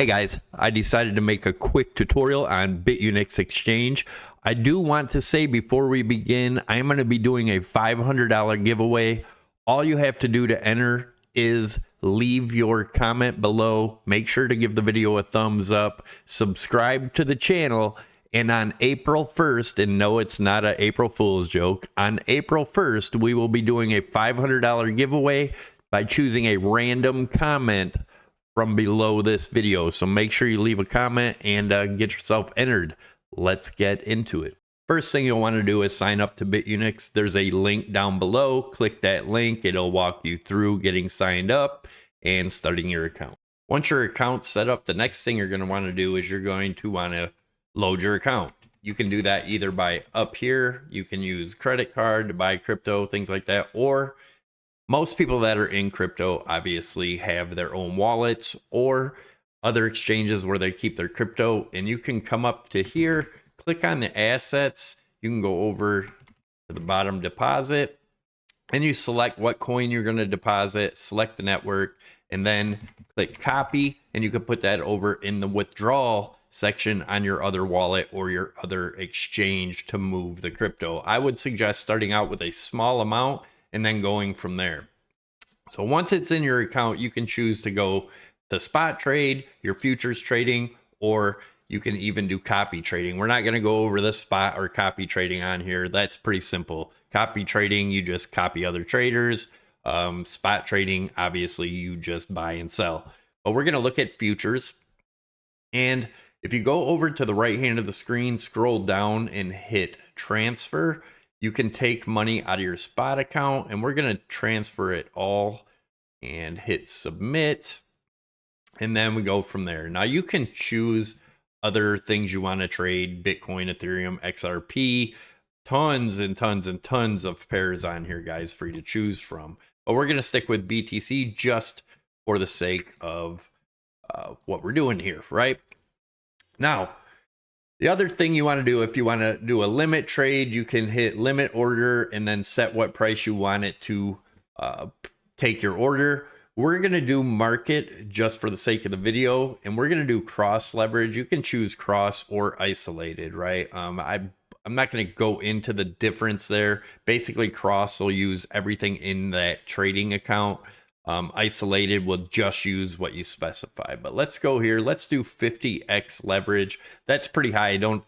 Hey guys, I decided to make a quick tutorial on BITUNIX Exchange. I do want to say before we begin, I'm going to be doing a $500 giveaway. All you have to do to enter is leave your comment below. Make sure to give the video a thumbs up, subscribe to the channel, and on April 1st, and no, it's not an April Fool's joke, on April 1st, we will be doing a $500 giveaway by choosing a random comment from below this video. So make sure you leave a comment and get yourself entered. Let's get into it. First thing you'll want to do is sign up to BITUNIX. There's a link down below. Click that link. It'll walk you through getting signed up and starting your account. Once your account's set up, the next thing you're going to want to do is you're going to want to load your account. You can do that either by up here. You can use credit card to buy crypto, things like that, or most people that are in crypto obviously have their own wallets or other exchanges where they keep their crypto, and you can come up to here, click on the assets, you can go over to the bottom deposit, and you select what coin you're going to deposit, select the network, and then click copy, and you can put that over in the withdrawal section on your other wallet or your other exchange to move the crypto. I would suggest starting out with a small amount and then going from there. So once it's in your account, you can choose to go to spot trade, your futures trading, or you can even do copy trading. We're not going to go over the spot or copy trading on here. That's pretty simple. Copy trading, you just copy other traders. Spot trading, obviously, you just buy and sell. But we're going to look at futures. And if you go over to the right hand of the screen, scroll down and hit transfer, you can take money out of your spot account, and we're going to transfer it all and hit submit. And then we go from there. Now you can choose other things you want to trade: Bitcoin, Ethereum, XRP, tons and tons and tons of pairs on here, guys, for you to choose from. But we're going to stick with BTC just for the sake of what we're doing here, right? Now, the other thing you want to do, if you want to do a limit trade, you can hit limit order and then set what price you want it to take your order. We're going to do market just for the sake of the video, and we're going to do cross leverage. You can choose cross or isolated, right? I'm not going to go into the difference there. Basically, cross will use everything in that trading account. Isolated will just use what you specify. But let's go here. Let's do 50x leverage. That's pretty high. I don't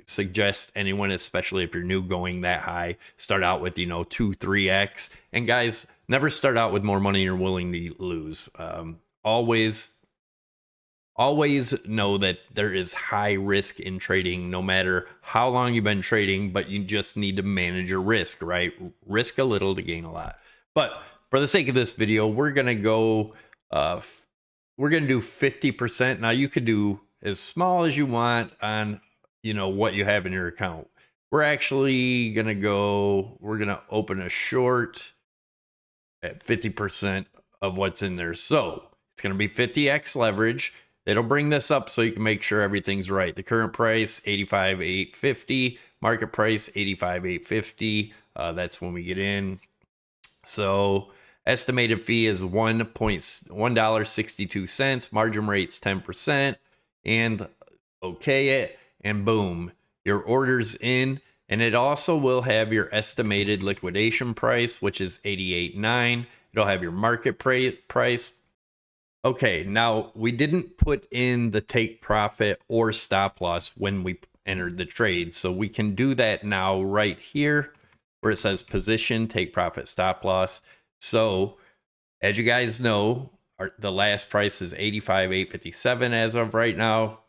suggest anyone, especially if you're new, going that high. Start out with 2, 3x. And guys, never start out with more money than you're willing to lose. Always know that there is high risk in trading, no matter how long you've been trading, but you just need to manage your risk, right? Risk a little to gain a lot. But for the sake of this video, we're going to go, we're going to do 50%. Now you could do as small as you want on, what you have in your account. We're actually going to go, we're going to open a short at 50% of what's in there. So it's going to be 50x leverage. It'll bring this up so you can make sure everything's right. The current price, 85,850. Market price, 85,850. That's when we get in. So estimated fee is $1.62. Margin rate's 10%. And okay it, and boom, your order's in. And it also will have your estimated liquidation price, which is 88.9. It'll have your market price. Okay, now we didn't put in the take profit or stop loss when we entered the trade. So we can do that now right here where it says position, take profit, stop loss. So as you guys know, the last price is 85,857 as of right now.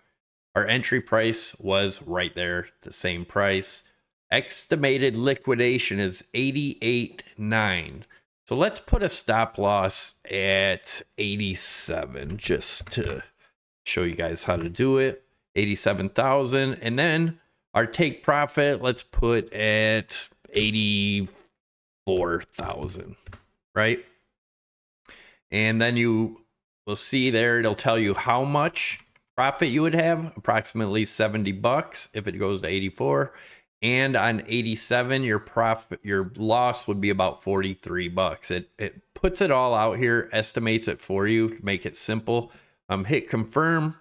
Our entry price was right there, the same price. Estimated liquidation is 88.9. So let's put a stop loss at 87 just to show you guys how to do it. 87,000. And then our take profit, let's put at 84,000, right? And then you will see there, it'll tell you how much profit you would have, approximately 70 bucks if it goes to 84. And on 87, your loss would be about 43 bucks. It puts it all out here, estimates it for you to make it simple. Hit confirm,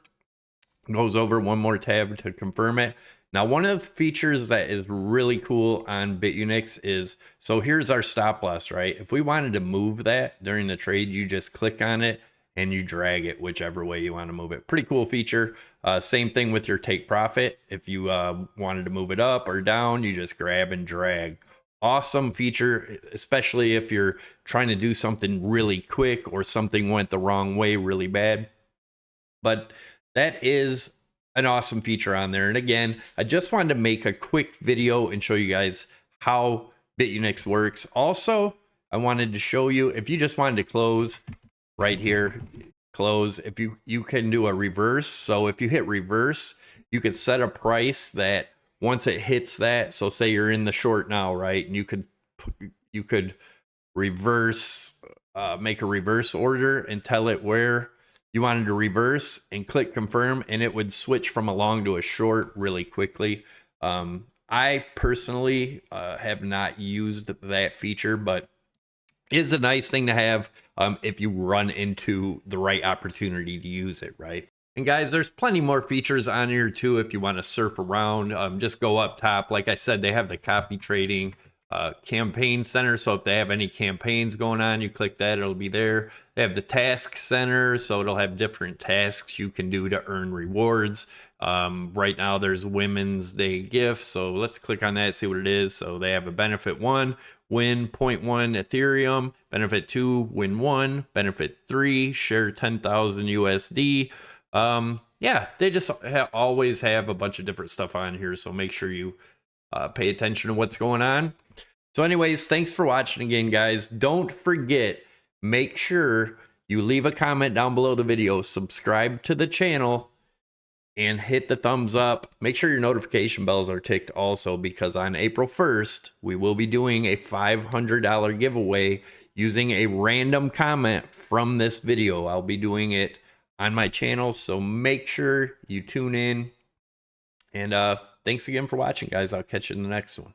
goes over one more tab to confirm it. Now, one of the features that is really cool on BITUNIX is, so here's our stop loss, right? If we wanted to move that during the trade, you just click on it and you drag it whichever way you want to move it. Pretty cool feature. Same thing with your take profit. If you wanted to move it up or down, you just grab and drag. Awesome feature, especially if you're trying to do something really quick or something went the wrong way really bad. But that is an awesome feature on there. And again, I just wanted to make a quick video and show you guys how BITUNIX works. Also, I wanted to show you, if you just wanted to close right here, close, if you can do a reverse. So if you hit reverse, you could set a price that once it hits that, so say you're in the short now, right? And you could reverse, make a reverse order and tell it where you wanted to reverse and click confirm, and it would switch from a long to a short really quickly. I personally have not used that feature, but it's a nice thing to have if you run into the right opportunity to use it, right? And guys, there's plenty more features on here too if you want to surf around. Just go up top. Like I said, they have the copy trading campaign center, so if they have any campaigns going on, you click that, it'll be there. They have the task center, so it'll have different tasks you can do to earn rewards. Right now there's Women's Day gifts, so let's click on that, see what it is. So they have a benefit 1, win 0.1 Ethereum, benefit 2, win 1, benefit 3, share 10,000 USD. Yeah, they just always have a bunch of different stuff on here, so make sure you pay attention to what's going on. So anyways, thanks for watching again, guys. Don't forget, make sure you leave a comment down below the video, subscribe to the channel, and hit the thumbs up. Make sure your notification bells are ticked also, because on April 1st, we will be doing a $500 giveaway using a random comment from this video. I'll be doing it on my channel, so make sure you tune in. And thanks again for watching, guys. I'll catch you in the next one.